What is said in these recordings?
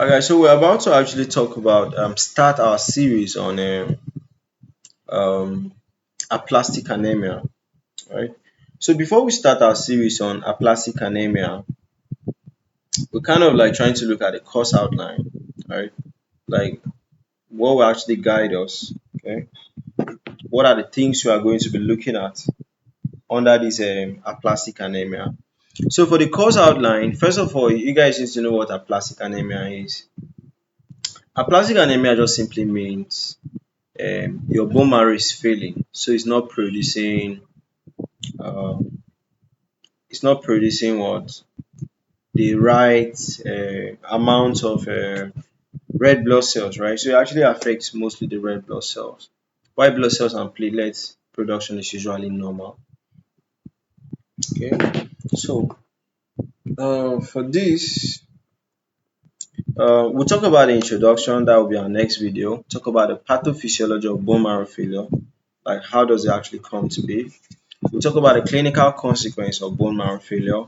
Okay, so we're about to actually talk about start our series on um, aplastic anemia, right? So before we start our series on aplastic anemia, we're kind of like trying to look at the course outline, right? Like what will actually guide us, okay? What are the things we are going to be looking at under this aplastic anemia? So for the course outline, first of all, you guys need to know what aplastic anemia is. Aplastic anemia just simply means your bone marrow is failing, so um, it's not producing what the right amount of red blood cells, right? So it actually affects mostly the red blood cells. White blood cells and platelets production is usually normal. Okay, so for this, we'll talk about the introduction. That will be our next video. Talk about the pathophysiology of bone marrow failure, like how does it actually come to be. We'll talk about the clinical consequence of bone marrow failure.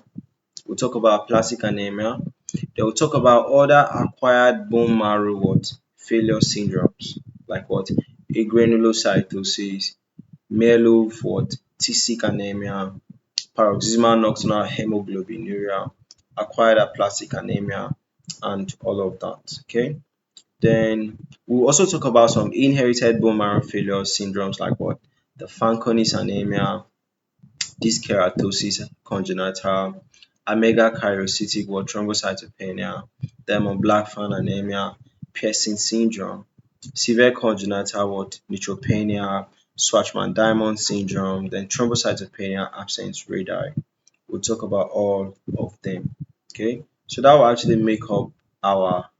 We'll talk about aplastic anemia. Then we'll talk about other acquired bone marrow failure syndromes, like agranulocytosis, cystic anemia, paroxysmal nocturnal hemoglobinuria, acquired aplastic anemia, and all of that. Okay. Then we'll also talk about some inherited bone marrow failure syndromes like the Fanconi's anemia, dyskeratosis congenital, amegakaryocytic thrombocytopenia, diamond blackfan anemia, Pierson syndrome, severe congenital neutropenia, Schwartzman-Diamond syndrome, then thrombocytopenia absent radii. We'll talk about all of them. Okay, so that will actually make up our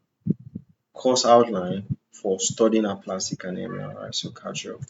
course outline for studying aplastic anemia. All right, so catch you up.